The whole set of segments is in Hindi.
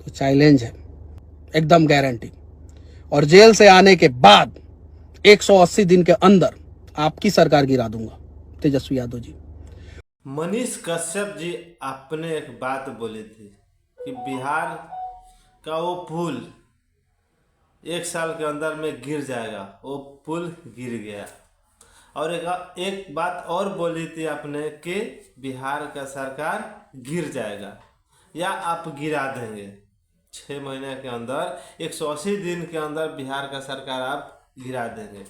चैलेंज है, एकदम गारंटी। और जेल से आने के बाद 180 दिन के अंदर आपकी सरकार गिरा दूंगा। तेजस्वी यादव जी। मनीष कश्यप जी, आपने एक बात बोली थी कि बिहार का वो पुल 1 साल के अंदर में गिर जाएगा। वो पुल गिर गया। और एक बात और बोली थी आपने कि बिहार का सरकार गिर जाएगा या आप गिरा देंगे। 6 महीने के अंदर, 180 दिन के अंदर बिहार का सरकार आप गिरा देंगे।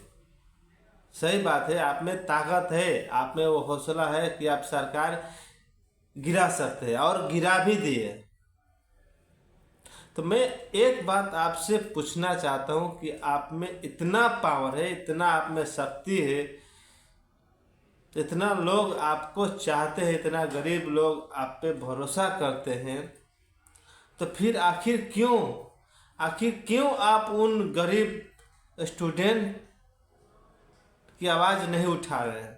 सही बात है, आप में ताकत है, आप में वो हौसला है कि आप सरकार गिरा सकते हैं और गिरा भी दिए। तो मैं एक बात आपसे पूछना चाहता हूं कि आप में इतना पावर है, इतना आप में शक्ति है, इतना लोग आपको चाहते हैं, इतना गरीब लोग आप पे भरोसा करते हैं, तो फिर आखिर क्यों आप उन गरीब स्टूडेंट की आवाज़ नहीं उठा रहे हैं?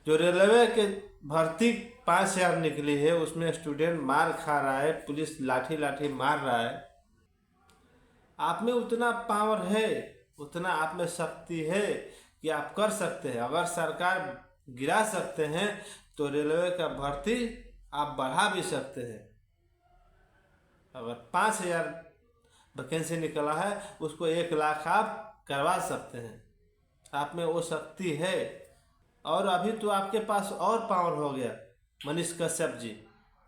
जो रेलवे के भर्ती 5,000 निकली है, उसमें स्टूडेंट मार खा रहा है, पुलिस लाठी लाठी मार रहा है। आप में उतना पावर है, उतना आप में शक्ति है कि आप कर सकते हैं। अगर सरकार गिरा सकते हैं तो रेलवे का भर्ती आप बढ़ा भी सकते हैं। अगर 5,000 वैकेंसी निकला है, उसको 1 लाख आप करवा सकते हैं। आप में वो शक्ति है। और अभी तो आपके पास और पावर हो गया मनीष कश्यप जी।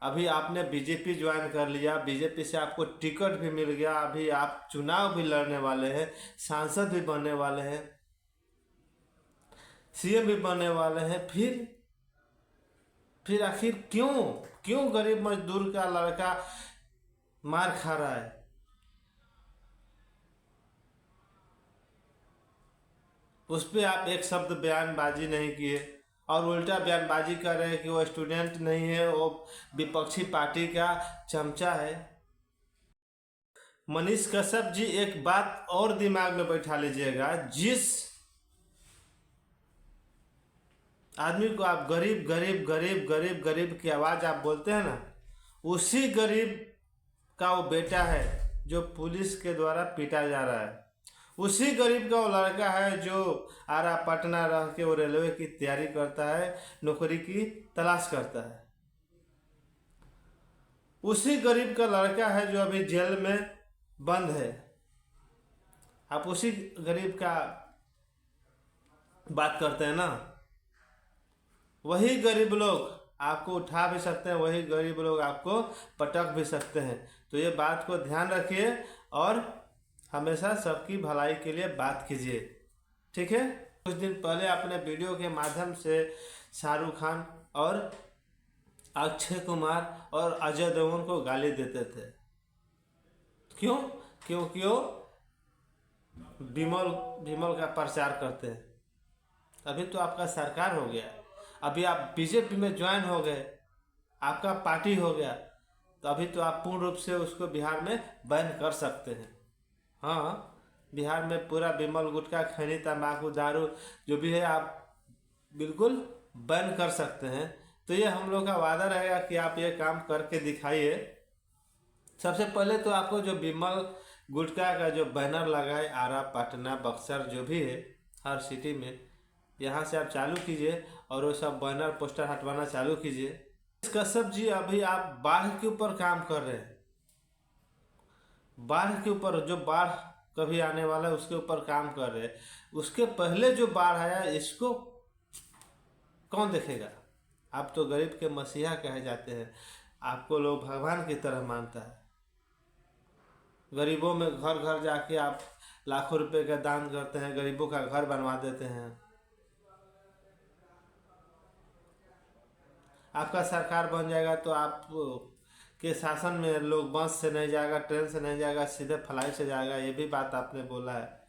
अभी आपने बीजेपी ज्वाइन कर लिया, बीजेपी से आपको टिकट भी मिल गया, अभी आप चुनाव भी लड़ने वाले हैं, सांसद भी बनने वाले हैं, सीएम भी बनने वाले हैं। फिर आखिर क्यों गरीब मजदूर का लड़का मार खा रहा है? उस पर आप एक शब्द बयानबाजी नहीं किए और उल्टा बयानबाजी कर रहे हैं कि वो स्टूडेंट नहीं है, वो विपक्षी पार्टी का चमचा है। मनीष कश्यप जी, एक बात और दिमाग में बैठा लीजिएगा, जिस आदमी को आप गरीब गरीब गरीब गरीब गरीब की आवाज़ आप बोलते हैं ना, उसी गरीब का वो बेटा है जो पुलिस के द्वारा पीटा जा रहा है। उसी गरीब का वो लड़का है जो आरा पटना रह के वो रेलवे की तैयारी करता है, नौकरी की तलाश करता है। उसी गरीब का लड़का है जो अभी जेल में बंद है। आप उसी गरीब का बात करते हैं ना। वही गरीब लोग आपको उठा भी सकते हैं, वही गरीब लोग आपको पटक भी सकते हैं। तो ये बात को ध्यान रखिए और हमेशा सबकी भलाई के लिए बात कीजिए, ठीक है। कुछ दिन पहले अपने वीडियो के माध्यम से शाहरुख खान और अक्षय कुमार और अजय देवगन को गाली देते थे। क्यों? क्योंकि वो विमल का प्रचार करते हैं। अभी तो आपका सरकार हो गया, अभी आप बीजेपी में ज्वाइन हो गए, आपका पार्टी हो गया, तो अभी तो आप पूर्ण रूप से उसको बिहार में बैन कर सकते हैं। हाँ, बिहार में पूरा विमल, गुटखा, खैनी, तंबाकू, दारू जो भी है आप बिल्कुल बैन कर सकते हैं। तो ये हम लोग का वादा रहेगा कि आप ये काम करके दिखाइए। सबसे पहले तो आपको जो विमल गुटखा का जो बैनर लगा है, आरा, पटना, बक्सर जो भी है, हर सिटी में, यहाँ से आप चालू कीजिए और वो सब बैनर पोस्टर हटवाना चालू कीजिए। कश्यप जी, अभी आप बाढ़ के ऊपर काम कर रहे हैं। बाढ़ के ऊपर, जो बाढ़ कभी आने वाला है उसके ऊपर काम कर रहे हैं। उसके पहले जो बाढ़ आया, इसको कौन देखेगा? आप तो गरीब के मसीहा कहे जाते हैं, आपको लोग भगवान की तरह मानता है। गरीबों में घर घर जाके आप लाखों रुपए का दान करते हैं, गरीबों का घर बनवा देते हैं। आपका सरकार बन जाएगा तो आप के शासन में लोग बस से नहीं जाएगा, ट्रेन से नहीं जाएगा, सीधे फ्लाइट से जाएगा। ये भी बात आपने बोला है।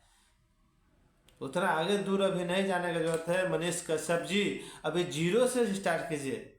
उतना आगे दूर अभी नहीं जाने की जरूरत है मनीष कश्यप जी, अभी जीरो से स्टार्ट कीजिए।